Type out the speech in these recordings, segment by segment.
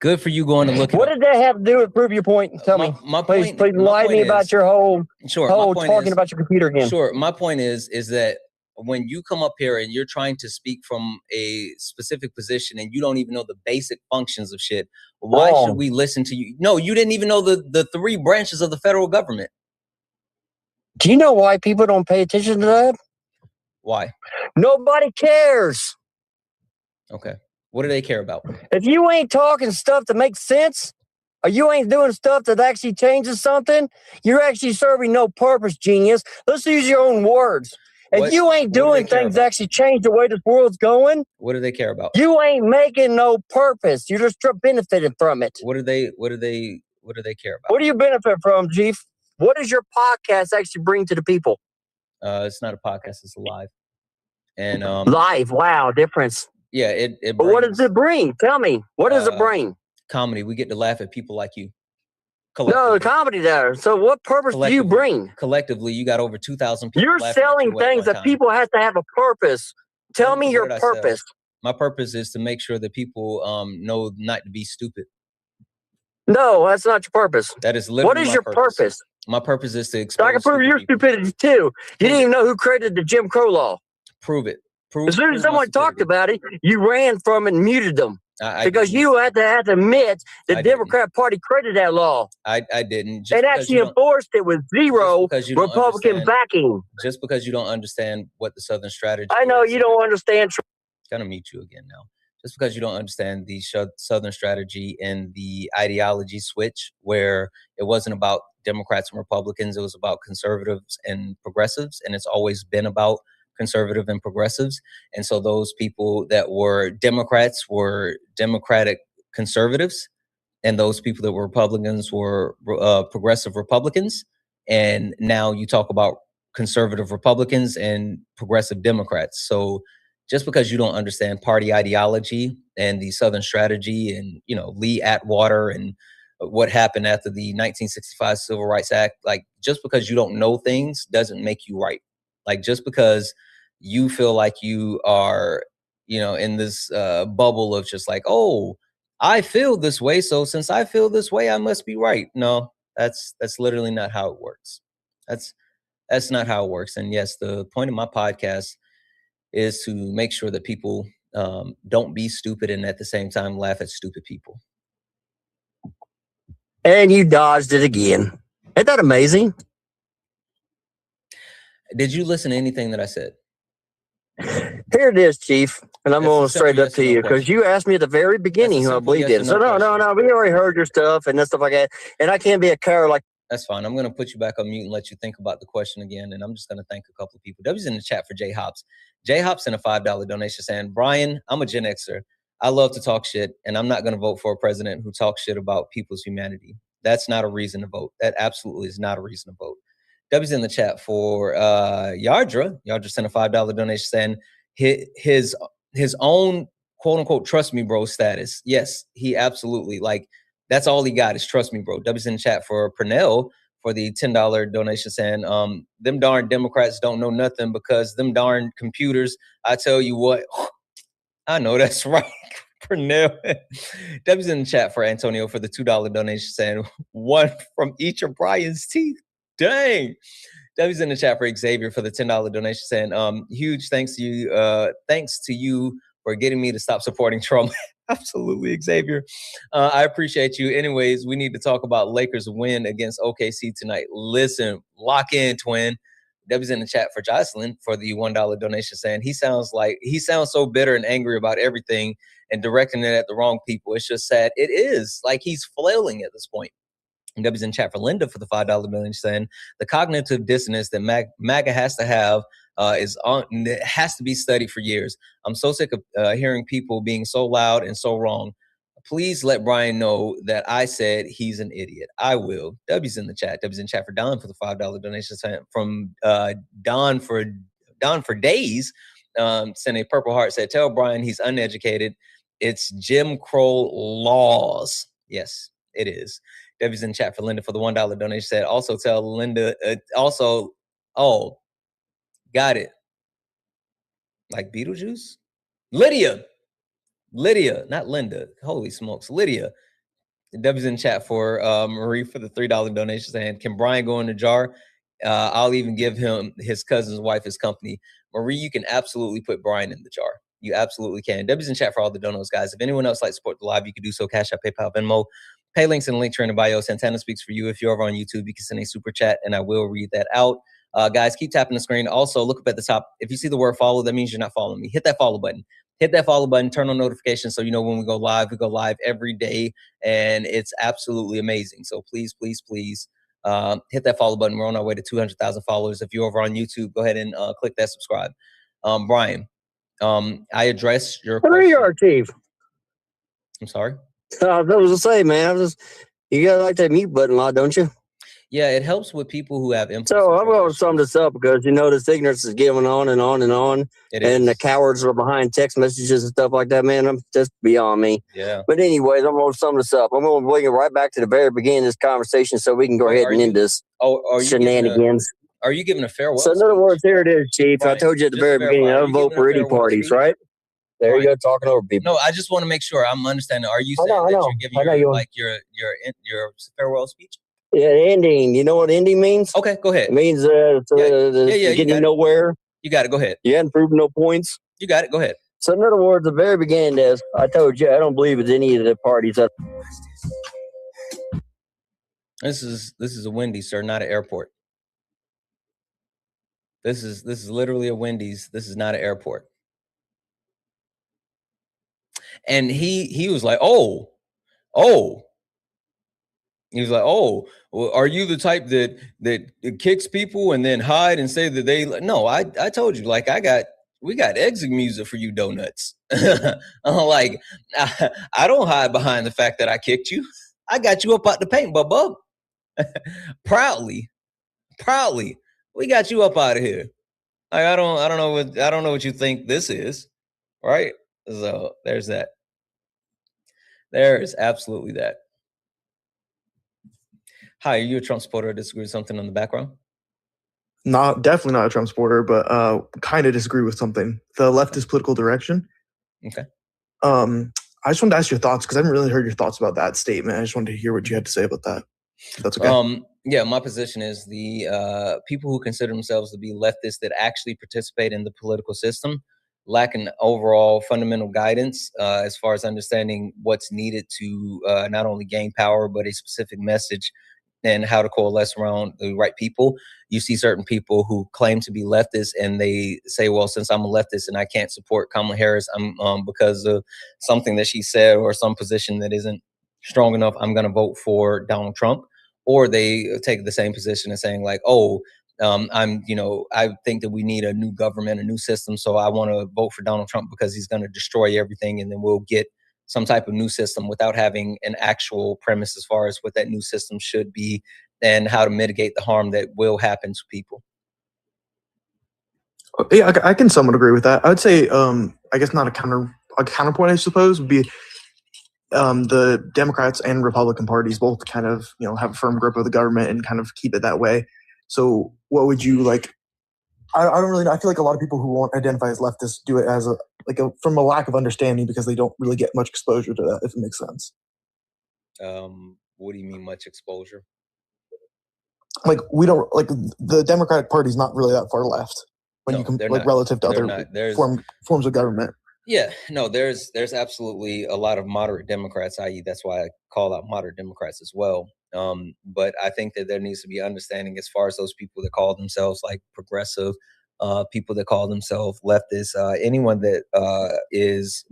Good for you going to look. What did that have to do with prove your point? Tell me. Please lie to me about your whole talking about your computer again. Sure. My point is that when you come up here and you're trying to speak from a specific position and you don't even know the basic functions of shit, why should we listen to you? No, you didn't even know the three branches of the federal government. Do you know why people don't pay attention to that? Why? Nobody cares. Okay. What do they care about? If you ain't talking stuff that makes sense, or you ain't doing stuff that actually changes something, you're actually serving no purpose, genius. Let's use your own words. If you ain't doing things that actually change the way this world's going, what do they care about? You ain't making no purpose. You're just benefiting from it. What do they care about? What do you benefit from, Chief? What does your podcast actually bring to the people? It's not a podcast, it's live. And live, wow, difference. Yeah, it brings, but what does it bring? Tell me. What does it bring? Comedy. We get to laugh at people like you. No, the comedy there. So what purpose do you bring? Collectively, you got over 2,000 people. You're selling things that people have to have a purpose. Tell me your purpose. My purpose is to make sure that people know not to be stupid. No, that's not your purpose. That is literally what is your purpose? My purpose is to expose. So I can prove your stupidity too. You didn't even know who created the Jim Crow law. Prove it. As soon as someone talked about it, you ran from it and muted them. Because you had to admit the Democrat Party created that law. I didn't. And actually enforced it with zero Republican backing. Just because you don't understand what the Southern strategy is. I know you don't understand. Gonna meet you again now. Just because you don't understand the Southern strategy and the ideology switch, where it wasn't about Democrats and Republicans, it was about conservatives and progressives, and it's always been about conservative and progressives. And so those people that were Democrats were Democratic conservatives, and those people that were Republicans were progressive Republicans. And now you talk about conservative Republicans and progressive Democrats. So just because you don't understand party ideology and the Southern strategy and, you know, Lee Atwater and what happened after the 1965 Civil Rights Act, like just because you don't know things doesn't make you right. Like just because you feel like you are, you know, in this bubble of just like, oh, I feel this way, so since I feel this way, I must be right. No, that's literally not how it works. That's not how it works. And yes, the point of my podcast is to make sure that people don't be stupid and at the same time laugh at stupid people. And you dodged it again. Isn't that amazing? Did you listen to anything that I said? Here it is, Chief. And I'm going straight up to you because you asked me at the very beginning who I believed in. So no. We already heard your stuff and that stuff like that. And I can't be a coward like. That's fine. I'm going to put you back on mute and let you think about the question again. And I'm just going to thank a couple of people. W's in the chat for J Hops. J Hops sent a $5 donation saying, Brian, I'm a Gen Xer. I love to talk shit, and I'm not going to vote for a president who talks shit about people's humanity. That's not a reason to vote. That absolutely is not a reason to vote. W's in the chat for Yardra. Yardra sent a $5 donation saying his own quote unquote trust me bro status. Yes, he absolutely, like, that's all he got is trust me, bro. W's in the chat for Pernell for the $10 donation saying, them darn Democrats don't know nothing because them darn computers, I tell you what, I know that's right. Pernell. W's in the chat for Antonio for the $2 donation saying, one from each of Brian's teeth. Dang. W's in the chat for Xavier for the $10 donation saying, huge thanks to you for getting me to stop supporting Trump. Absolutely, Xavier. I appreciate you. Anyways, we need to talk about Lakers win against OKC tonight. Listen, lock in, twin. W's in the chat for Jocelyn for the $1 donation saying he sounds so bitter and angry about everything and directing it at the wrong people. It's just sad. It is like he's flailing at this point. W's in chat for Linda for the $5 donation saying the cognitive dissonance that MAGA has to have has to be studied for years. I'm so sick of hearing people being so loud and so wrong. Please let Brian know that I said he's an idiot. I will. W's in the chat. W's in chat for Don for the $5 donation from Don for days. Sent a purple heart, said, tell Brian he's uneducated. It's Jim Crow laws. Yes, it is. W's in chat for Linda for the $1 donation said, also tell Linda, got it. Like Beetlejuice? Lydia, not Linda. Holy smokes. Lydia, W's in chat for Marie for the $3 donation saying, can Brian go in the jar? I'll even give him his cousin's wife his company. Marie, you can absolutely put Brian in the jar. You absolutely can. W's in chat for all the donos, guys. If anyone else likes to support the live, you can do so. Cash App, PayPal, Venmo. Pay links in the link tree in the bio. Santana speaks for you. If you're over on YouTube, you can send a super chat and I will read that out. Guys, keep tapping the screen. Also, look up at the top. If you see the word follow, that means you're not following me. Hit that follow button. Hit that follow button. Turn on notifications so you know when we go live. We go live every day, and it's absolutely amazing. So please, please, please hit that follow button. We're on our way to 200,000 followers. If you're over on YouTube, go ahead and click that subscribe. Brian, I addressed your question. Where you are, Chief? I'm sorry? I was to say, man, you got like that mute button a lot, don't you? Yeah, it helps with people who have impulse. So I'm going to sum this up because this ignorance is going on and on and on. And the cowards are behind text messages and stuff like that, man. I'm just beyond me. Yeah. But anyways, I'm going to sum this up. I'm going to bring it right back to the very beginning of this conversation so we can go ahead and end this shenanigans. Are you giving a farewell? So in other words, here it is, Chief. Brian, I told you at the very beginning, I don't vote for any parties, right? There you go, talking over people. No, I just want to make sure I'm understanding. Are you saying that you're giving your farewell speech? Yeah, ending. You know what ending means? Okay, go ahead. It means getting nowhere. You got it. Go ahead. You hadn't proven no points. You got it. Go ahead. So in other words, the very beginning is, I told you, I don't believe it's any of the parties. This is a Wendy's, sir, not an airport. This is literally a Wendy's. This is not an airport. And he was like, oh. He was like, oh, well, are you the type that kicks people and then hide and say that they? No, I told you, like, we got exit music for you, donuts. I'm like, I don't hide behind the fact that I kicked you. I got you up out the paint, bub. Proudly, we got you up out of here. Like, I don't know what you think this is, right? So there's that. There is absolutely that. Hi, are you a Trump supporter or disagree with something on the background? Definitely not a Trump supporter, but kind of disagree with something. The leftist political direction. Okay. I just wanted to ask your thoughts because I haven't really heard your thoughts about that statement. I just wanted to hear what you had to say about that. If that's okay. Yeah, my position is the people who consider themselves to be leftists that actually participate in the political system lack an overall fundamental guidance as far as understanding what's needed to not only gain power, but a specific message and how to coalesce around the right people. You see certain people who claim to be leftists and they say, well, since I'm a leftist and I can't support Kamala Harris, I'm because of something that she said or some position that isn't strong enough, I'm going to vote for Donald Trump. Or they take the same position and saying like, oh, I think that we need a new government, a new system. So I want to vote for Donald Trump because he's going to destroy everything. And then we'll get some type of new system without having an actual premise as far as what that new system should be and how to mitigate the harm that will happen to people. Yeah, I can somewhat agree with that. I would say, I guess not a counterpoint, I suppose, would be the Democrats and Republican parties both kind of, have a firm grip of the government and kind of keep it that way. So what would you like? I don't really know. I feel like a lot of people who won't identify as leftists do it as from a lack of understanding because they don't really get much exposure to that, if it makes sense. What do you mean much exposure? Like we don't the Democratic Party is not really that far left when relative to other forms of government. Yeah, no, there's absolutely a lot of moderate Democrats, i.e. that's why I call out moderate Democrats as well. But I think that there needs to be understanding as far as those people that call themselves like progressive, people that call themselves leftists, anyone that is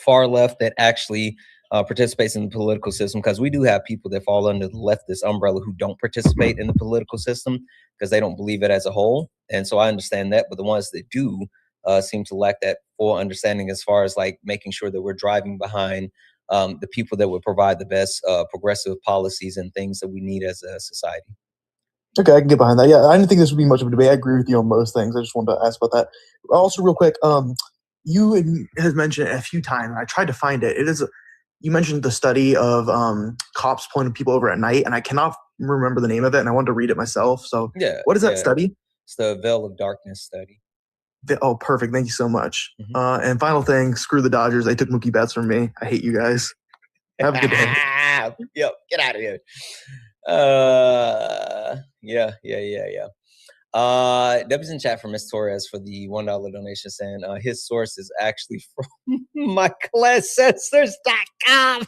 far left that actually participates in the political system, because we do have people that fall under the leftist umbrella who don't participate in the political system because they don't believe it as a whole. And so I understand that, but the ones that do seem to lack that full understanding as far as like making sure that we're driving behind the people that would provide the best progressive policies and things that we need as a society. Okay, I can get behind that. Yeah, I didn't think this would be much of a debate. I agree with you on most things. I just wanted to ask about that. Also, real quick, you has mentioned it a few times, and I tried to find it. You mentioned the study of cops pulling people over at night, and I cannot remember the name of it, and I wanted to read it myself. So, yeah, what is that study? It's the Veil of Darkness study. Oh, perfect. Thank you so much. And final thing, screw the Dodgers. They took Mookie Betts from me. I hate you guys. Have a good day. Yep, get out of here. Yeah. W's in chat for Miss Torres for the $1 donation saying his source is actually from myclasscessors.com.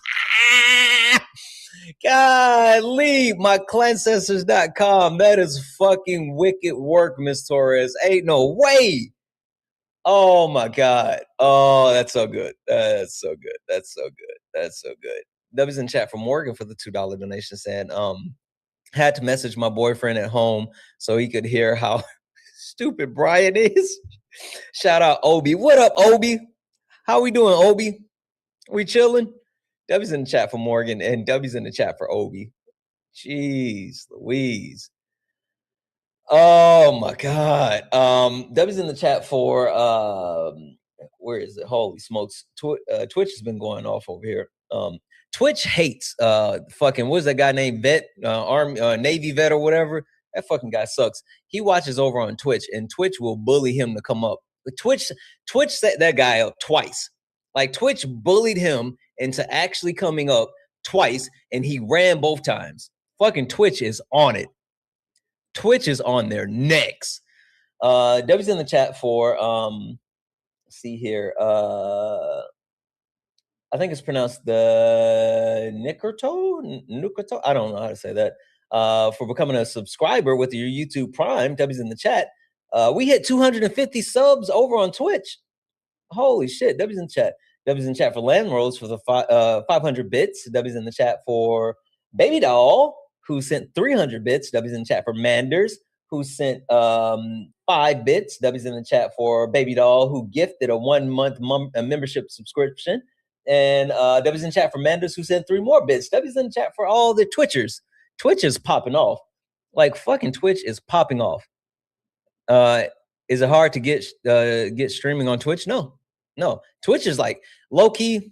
Golly, myclasscessors.com. That is fucking wicked work, Miss Torres. Ain't no way. Oh my God. Oh, that's so good. That's so good. That's so good. That's so good. W's in chat for Morgan for the $2 donation saying, had to message my boyfriend at home so he could hear how stupid Brian is. Shout out Obi. What up, Obi? How we doing, Obi? We chilling? W's in the chat for Morgan and W's in the chat for Obi. Jeez Louise. Oh my God. W's in the chat for where is it? Holy smokes. Twitch has been going off over here. Twitch hates fucking what's that guy named Vet, Army Navy vet or whatever. That fucking guy sucks. He watches over on Twitch and Twitch will bully him to come up. Twitch set that guy up twice. Like Twitch bullied him into actually coming up twice and he ran both times. Fucking Twitch is on it. Twitch is on their necks. W's in the chat for let's see here. I think it's pronounced the Nukerto. I don't know how to say that. For becoming a subscriber with your YouTube Prime. W's in the chat. We hit 250 subs over on Twitch. Holy shit. W's in the chat. W's in the chat for Landrolls for the 500 bits. W's in the chat for Baby Doll, who sent 300 bits. W's in the chat for Manders, who sent 5 bits. W's in the chat for Baby Doll, who gifted a 1-month membership subscription. And W's in the chat for Manders, who sent 3 more bits. W's in the chat for all the Twitchers. Twitch is popping off. Like fucking Twitch is popping off. Is it hard to get streaming on Twitch? No. Twitch is like low key.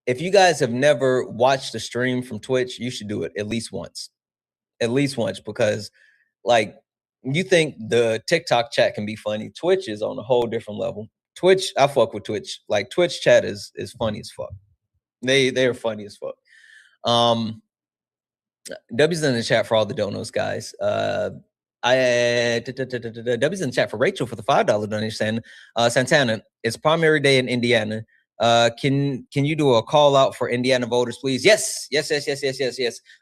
If you guys have never watched a stream from Twitch, you should do it at least once. Because like you think the TikTok chat can be funny. Twitch is on a whole different level. Twitch, I fuck with Twitch. Like Twitch chat is funny as fuck. They are funny as fuck. W's in the chat for all the donos, guys. W's in the chat for Rachel for the $5 donation. Santana, it's primary day in Indiana. Can you do a call out for Indiana voters, please? Yes.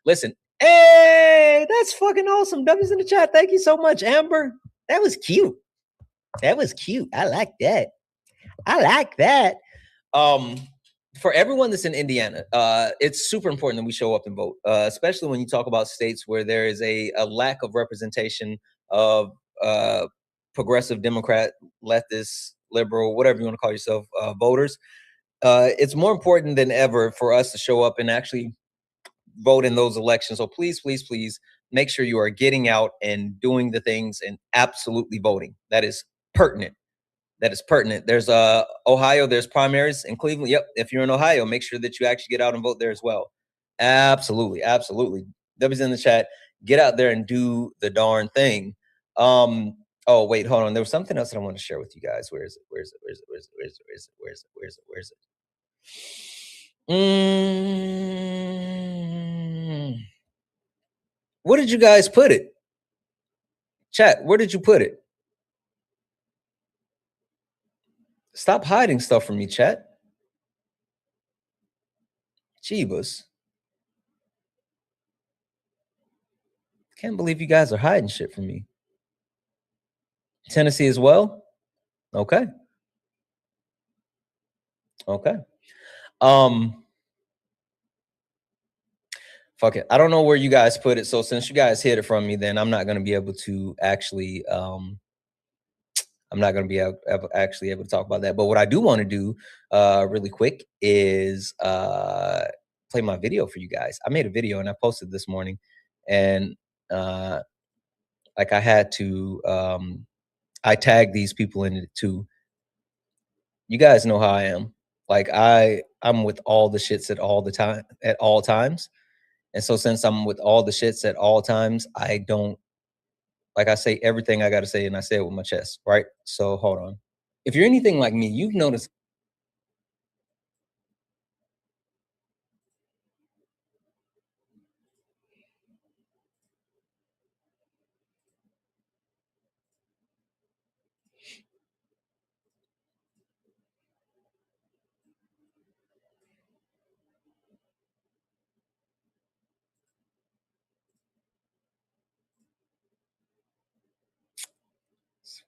Listen, hey, that's fucking awesome. W's in the chat. Thank you so much, Amber. That was cute. I like that. For everyone that's in Indiana, it's super important that we show up and vote, especially when you talk about states where there is a lack of representation of progressive Democrat, leftist, liberal, whatever you want to call yourself, voters. It's more important than ever for us to show up and actually vote in those elections. So please make sure you are getting out and doing the things and absolutely voting. That is pertinent. There's Ohio, there's primaries in Cleveland. Yep. If you're in Ohio, make sure that you actually get out and vote there as well. Absolutely. W's in the chat. Get out there and do the darn thing. Oh, wait, hold on. There was something else that I want to share with you guys. Where is it? Where did you guys put it? Chat, where did you put it? Stop hiding stuff from me, chat. Jeebus. Can't believe you guys are hiding shit from me. Tennessee as well? Okay. Fuck it. I don't know where you guys put it. So since you guys hid it from me, then I'm not going to be able to actually able to talk about that. But what I do want to do really quick is play my video for you guys. I made a video and I posted this morning, and like I had to I tagged these people in it too. You guys know how I am. Like I'm with all the shits at all times. And so since I'm with all the shits at all times, I don't, like I say everything I got to say, and I say it with my chest, right? So hold on. If you're anything like me, you've noticed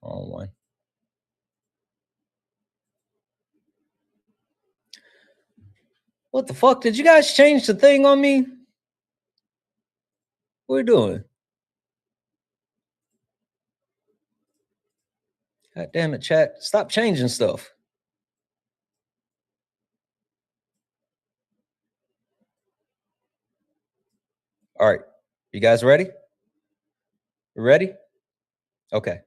Wrong one. What the fuck? Did you guys change the thing on me? What are you doing? God damn it, chat. Stop changing stuff. All right. You guys ready? Ready? Okay.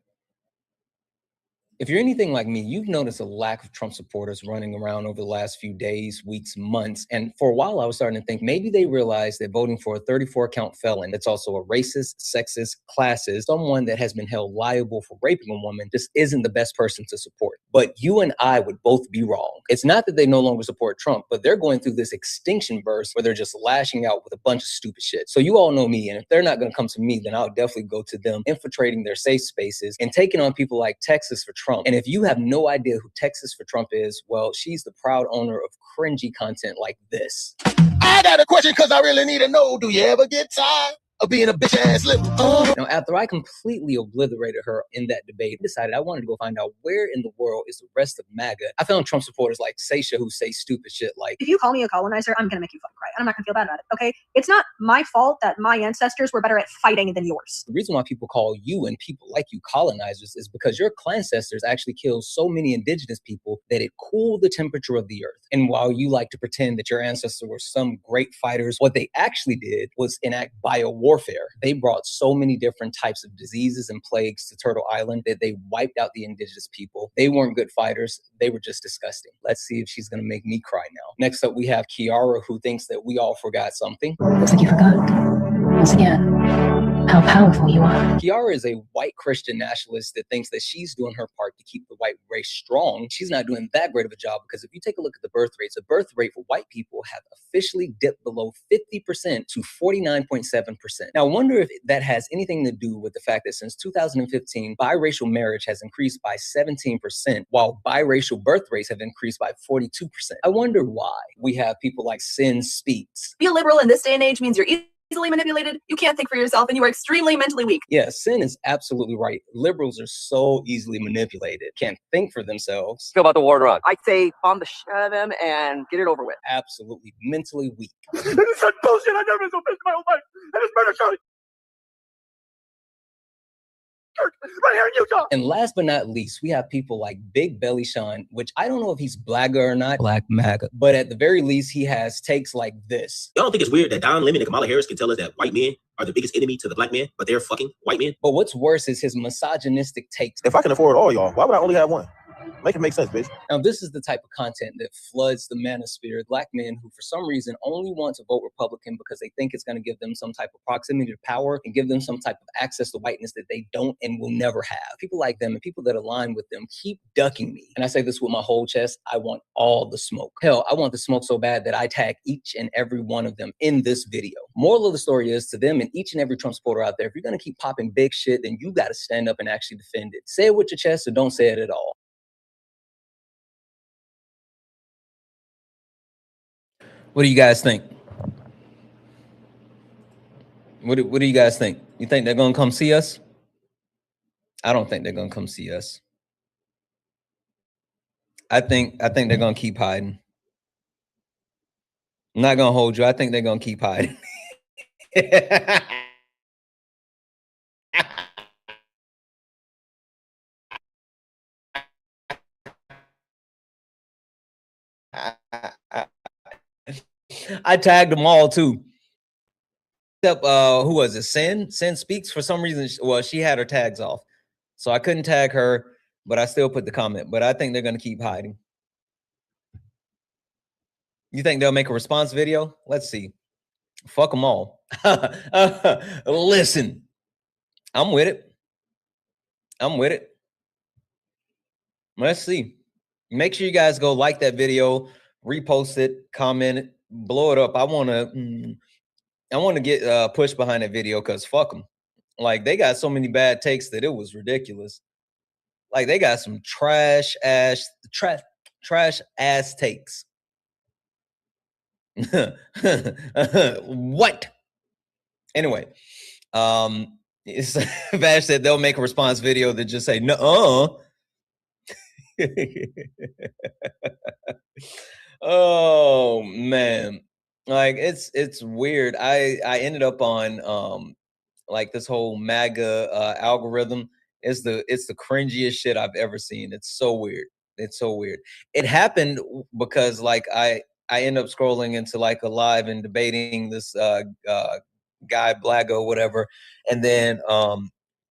If you're anything like me, you've noticed a lack of Trump supporters running around over the last few days, weeks, months. And for a while, I was starting to think maybe they realized that voting for a 34-count felon that's also a racist, sexist, classist, someone that has been held liable for raping a woman, just isn't the best person to support. But you and I would both be wrong. It's not that they no longer support Trump, but they're going through this extinction burst where they're just lashing out with a bunch of stupid shit. So you all know me, and if they're not going to come to me, then I'll definitely go to them, infiltrating their safe spaces and taking on people like Texas for Trump. And if you have no idea who Texas for Trump is, well, she's the proud owner of cringy content like this. I got a question because I really need to know. Do you ever get tired of being a bitch ass liberal? Now, after I completely obliterated her in that debate, I decided I wanted to go find out where in the world is the rest of MAGA. I found Trump supporters like Seisha who say stupid shit like, if you call me a colonizer, I'm gonna make you fucking cry, and I'm not gonna feel bad about it, okay? It's not my fault that my ancestors were better at fighting than yours. The reason why people call you and people like you colonizers is because your ancestors actually killed so many indigenous people that it cooled the temperature of the earth. And while you like to pretend that your ancestors were some great fighters, what they actually did was enact biowarfare. They brought so many different types of diseases and plagues to Turtle Island that they wiped out the indigenous people. They weren't good fighters. They were just disgusting. Let's see if she's going to make me cry now. Next up, we have Kiara, who thinks that we all forgot something. Looks like you forgot, once again, how powerful you are. Kiara is a white Christian nationalist that thinks that she's doing her part to keep the white race strong. She's not doing that great of a job because if you take a look at the birth rates, the birth rate for white people have officially dipped below 50% to 49.7%. Now, I wonder if that has anything to do with the fact that since 2015, biracial marriage has increased by 17%, while biracial birth rates have increased by 42%. I wonder why. We have people like Sin Speaks. Be a liberal in this day and age means you're easily manipulated, you can't think for yourself, and you are extremely mentally weak. Yeah, Sin is absolutely right. Liberals are so easily manipulated, can't think for themselves. Feel about the war drug. I'd say bomb the shit out of them and get it over with. Absolutely mentally weak. This is such bullshit. I've never been so pissed in my whole life. And it's murder Charlie. Right here in Utah. And last but not least, we have people like Big Belly Sean, which I don't know if he's blagger or not, Black MAGA, but at the very least, he has takes like this. Y'all don't think it's weird that Don Lemon and Kamala Harris can tell us that white men are the biggest enemy to the black man, but they're fucking white men? But what's worse is his misogynistic takes. If I can afford all y'all, why would I only have one? Make it make sense, bitch. Now, this is the type of content that floods the manosphere, black men who for some reason only want to vote Republican because they think it's going to give them some type of proximity to power and give them some type of access to whiteness that they don't and will never have. People like them and people that align with them keep ducking me. And I say this with my whole chest, I want all the smoke. Hell, I want the smoke so bad that I tag each and every one of them in this video. Moral of the story is to them and each and every Trump supporter out there, if you're going to keep popping big shit, then you got to stand up and actually defend it. Say it with your chest or don't say it at all. What do you guys think? What do you guys think? You think they're going to come see us? I don't think they're going to come see us. I think they're going to keep hiding. I'm not going to hold you. I think they're going to keep hiding. I tagged them all too. Except who was it? Sin Speaks. For some reason, well, she had her tags off, so I couldn't tag her, but I still put the comment. But I think they're gonna keep hiding. You think they'll make a response video? Let's see. Fuck them all. Listen, I'm with it. I'm with it. Let's see. Make sure you guys go like that video, repost it, comment it, blow it up. I want to get pushed behind that video because fuck them. Like, they got so many bad takes that it was ridiculous. Like, they got some trash ass takes. What? Anyway, Vash said they'll make a response video that just say no. Oh man, like it's weird. I ended up on like this whole MAGA algorithm. It's the cringiest shit I've ever seen. It's so weird. It's so weird. It happened because like I end up scrolling into like a live and debating this guy Blago whatever, and then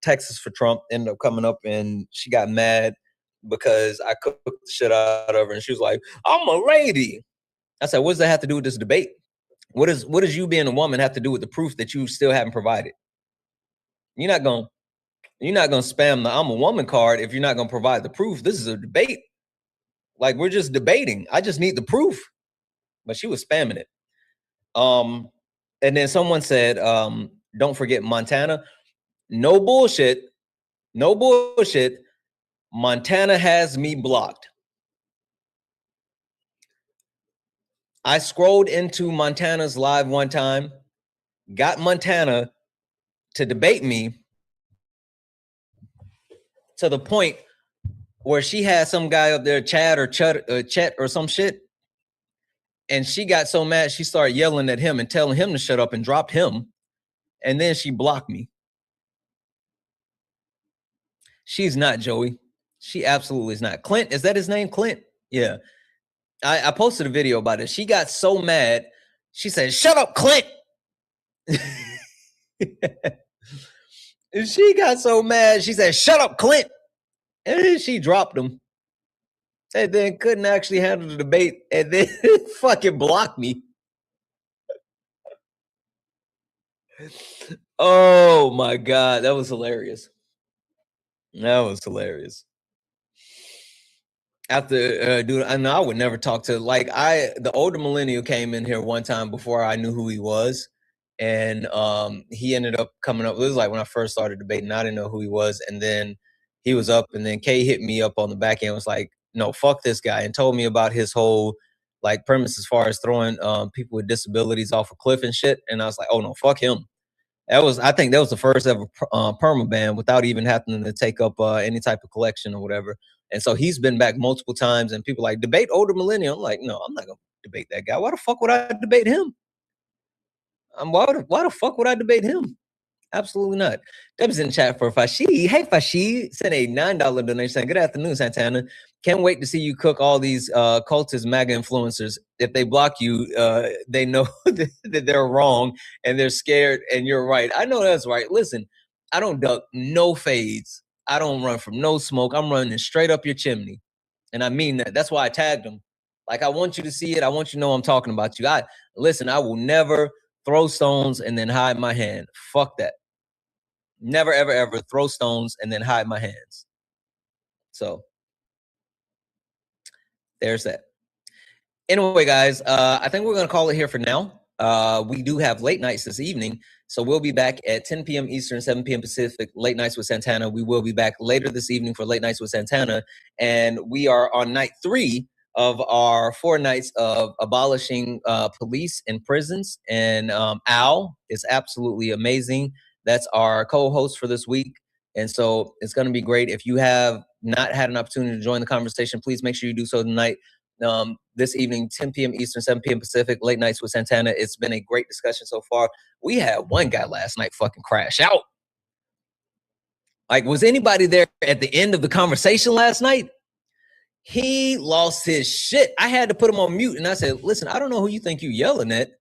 Texas for Trump ended up coming up, and she got mad because I cooked the shit out of her, and she was like, "I'm a lady." I said, "What does that have to do with this debate? What does you being a woman have to do with the proof that you still haven't provided? You're not gonna spam the 'I'm a woman' card if you're not gonna provide the proof. This is a debate. Like we're just debating. I just need the proof." But she was spamming it. And then someone said, "Don't forget Montana." No bullshit. No bullshit. Montana has me blocked. I scrolled into Montana's live one time, got Montana to debate me to the point where she had some guy up there, Chat or some shit. And she got so mad, she started yelling at him and telling him to shut up and dropped him. And then she blocked me. She's not Joey. She absolutely is not. Clint, is that his name? Clint? Yeah. I posted a video about it. She got so mad. She said, "Shut up, Clint." And she got so mad. She said, "Shut up, Clint." And then she dropped him. And then couldn't actually handle the debate. And then fucking blocked me. Oh my God. That was hilarious. That was hilarious. After dude, I know I would never talk to the older millennial came in here one time before I knew who he was, and he ended up coming up. It was like when I first started debating, I didn't know who he was, and then he was up, and then Kay hit me up on the back end, was like, "No, fuck this guy," and told me about his whole like premise as far as throwing people with disabilities off a cliff and shit, and I was like, "Oh no, fuck him." I think that was the first ever perma ban without even having to take up any type of collection or whatever. And so he's been back multiple times, and people like debate older millennial. I'm like, no, I'm not gonna debate that guy. Why the fuck would I debate him? Why the fuck would I debate him? Absolutely not. Deb's in chat for Fashi. Hey Fashi, sent a $9 donation saying, "Good afternoon, Santana. Can't wait to see you cook all these cultist MAGA influencers. If they block you, they know that they're wrong and they're scared, and you're right." I know that's right. Listen, I don't duck no fades. I don't run from no smoke. I'm running straight up your chimney. And I mean that. That's why I tagged them. Like, I want you to see it. I want you to know I'm talking about you. Listen, I will never throw stones and then hide my hand. Fuck that. Never, ever, ever throw stones and then hide my hands. So there's that. Anyway, guys, I think we're going to call it here for now. We do have late nights this evening, so we'll be back at 10 p.m. Eastern, 7 p.m. Pacific, Late Nights with Santana. We will be back later this evening for Late Nights with Santana, and we are on night 3 of our 4 nights of abolishing police and prisons, and Al is absolutely amazing. That's our co-host for this week, and so it's going to be great. If you have not had an opportunity to join the conversation, please make sure you do so tonight. This evening, 10 p.m. Eastern, 7 p.m. Pacific, Late Nights with Santana. It's been a great discussion so far. We had one guy last night fucking crash out. Like, was anybody there at the end of the conversation last night? He lost his shit. I had to put him on mute, and I said, "Listen, I don't know who you think you yelling at,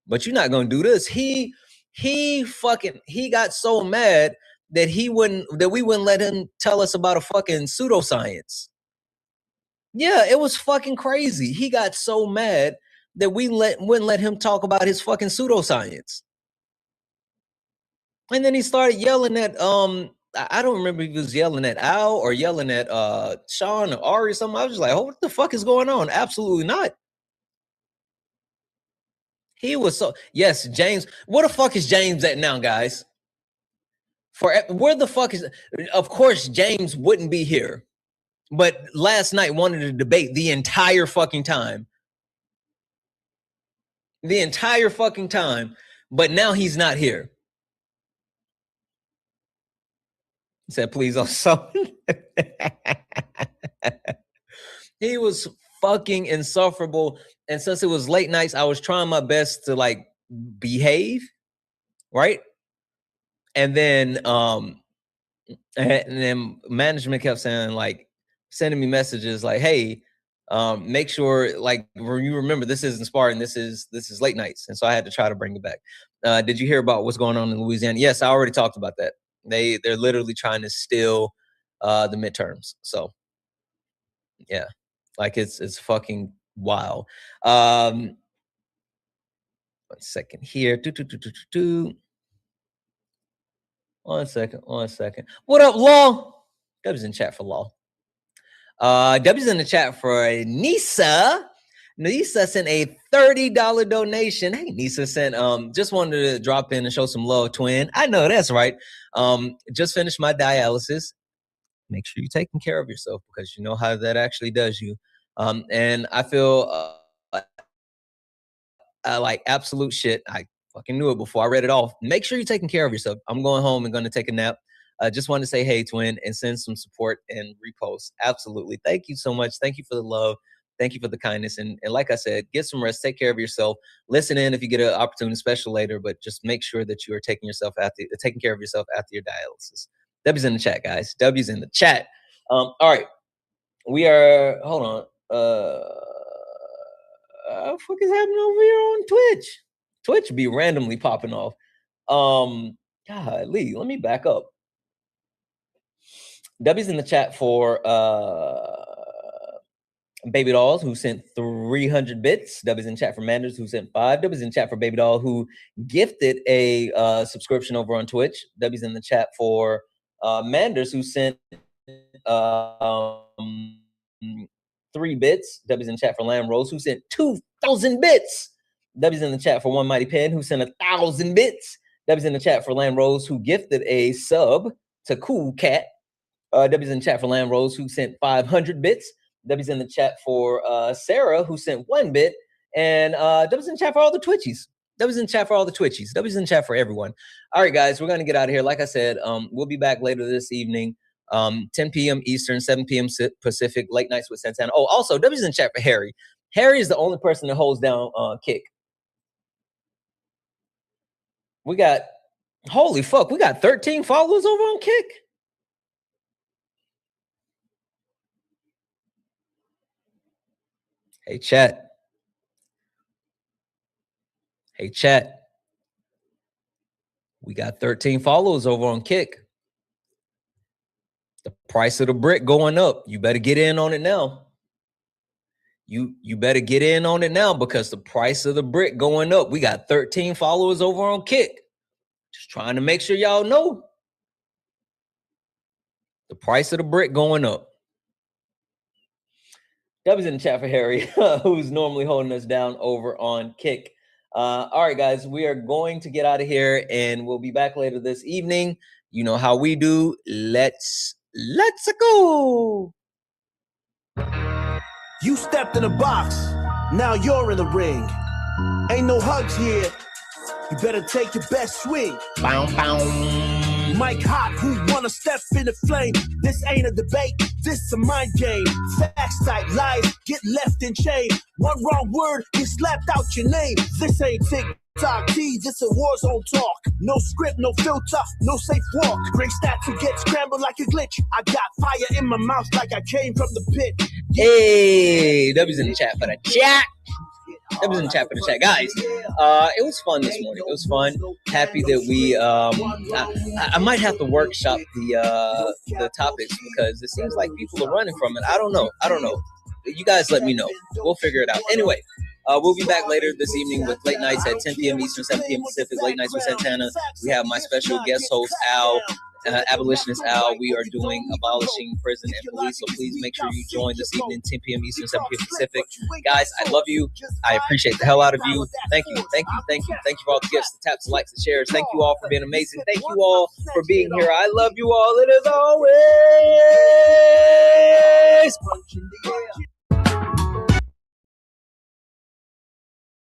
but you're not gonna do this." He got so mad that we wouldn't let him tell us about a fucking pseudoscience. Yeah, it was fucking crazy. He got so mad that we wouldn't let him talk about his fucking pseudoscience. And then he started yelling at I don't remember if he was yelling at Al or yelling at Sean or Ari or something. I was just like, "Oh, what the fuck is going on?" Absolutely not. He was yes, James. Where the fuck is James at now, guys? Where the fuck is? Of course, James wouldn't be here. But last night wanted to debate the entire fucking time. The entire fucking time. But now he's not here. said, please don't summon. He was fucking insufferable. And since it was late nights, I was trying my best to like behave, right? And then management kept saying, like, sending me messages like, hey, make sure, like, you remember this isn't Spartan, this is late nights. And so I had to try to bring it back. Did you hear about what's going on in Louisiana? Yes, I already talked about that. They're literally trying to steal the midterms. So yeah, like it's fucking wild. 1 second here. 1 second. What up, Law? W's in chat for Law. W's in the chat for Nisa. Nisa sent a $30 donation. Hey, Nisa sent, just wanted to drop in and show some love, twin. I know that's right. Just finished my dialysis. Make sure you're taking care of yourself because you know how that actually does you. And I feel like absolute shit. I fucking knew it before I read it off. Make sure you're taking care of yourself. I'm going home and going to take a nap. Just wanted to say, hey, twin, and send some support and repost. Absolutely. Thank you so much. Thank you for the love. Thank you for the kindness. And like I said, get some rest. Take care of yourself. Listen in if you get an opportunity, especially later, but just make sure that you are taking care of yourself after your dialysis. W's in the chat, guys. W's in the chat. All right. We are, hold on. What the fuck is happening over here on Twitch? Twitch be randomly popping off. Golly, let me back up. W's in the chat for Baby Dolls, who sent 300 bits. W's in chat for Manders, who sent 5. W's in chat for Baby Doll, who gifted a subscription over on Twitch. W's in the chat for Manders, who sent 3 bits. W's in chat for Lamb Rose, who sent 2,000 bits. W's in the chat for One Mighty Pen, who sent 1,000 bits. W's in the chat for Lamb Rose, who gifted a sub to Cool Cat. W's in the chat for Lamb Rose, who sent 500 bits. W's in the chat for Sarah, who sent 1 bit. And W's in the chat for all the Twitchies. W's in the chat for all the Twitchies. W's in the chat for everyone. All right, guys, we're going to get out of here. Like I said, we'll be back later this evening. 10 p.m. Eastern, 7 p.m. Pacific, late nights with Santana. Oh, also, W's in the chat for Harry. Harry is the only person that holds down Kick. We got, holy fuck, we got 13 followers over on Kick. Hey, chat. Hey, chat. We got 13 followers over on Kick. The price of the brick going up. You better get in on it now. You better get in on it now because the price of the brick going up. We got 13 followers over on Kick. Just trying to make sure y'all know. The price of the brick going up. That was in the chat for Harry, who's normally holding us down over on Kick. All right, guys, we are going to get out of here and we'll be back later this evening. You know how we do. Let's go. You stepped in the box. Now you're in the ring. Ain't no hugs here. You better take your best swing. Bow, bow. Mike Hot, who wanna step in the flame? This ain't a debate, this a mind game. Facts type lies, get left in chain. One wrong word, you slapped out your name. This ain't TikTok T, this a war zone talk. No script, no filter, no safe walk. Bring stats to get scrambled like a glitch. I got fire in my mouth like I came from the pit. Hey, W's in the chat for the chat. That was in the chat for the chat, guys. It was fun this morning. It was fun. Happy that we. I might have to workshop the topics because it seems like people are running from it. I don't know. You guys let me know. We'll figure it out. Anyway, we'll be back later this evening with late nights at 10 p.m. Eastern, 7 p.m. Pacific. Late nights with Santana. We have my special guest host Al. Abolitionist Al, we are doing abolishing prison and police, so please make sure you join this evening, 10 p.m. Eastern, 7 p.m. Pacific. Guys, I love you. I appreciate the hell out of you. Thank you for all the gifts, the taps, the likes, the shares. Thank you all for being amazing. Thank you all for being here. I love you all. It is always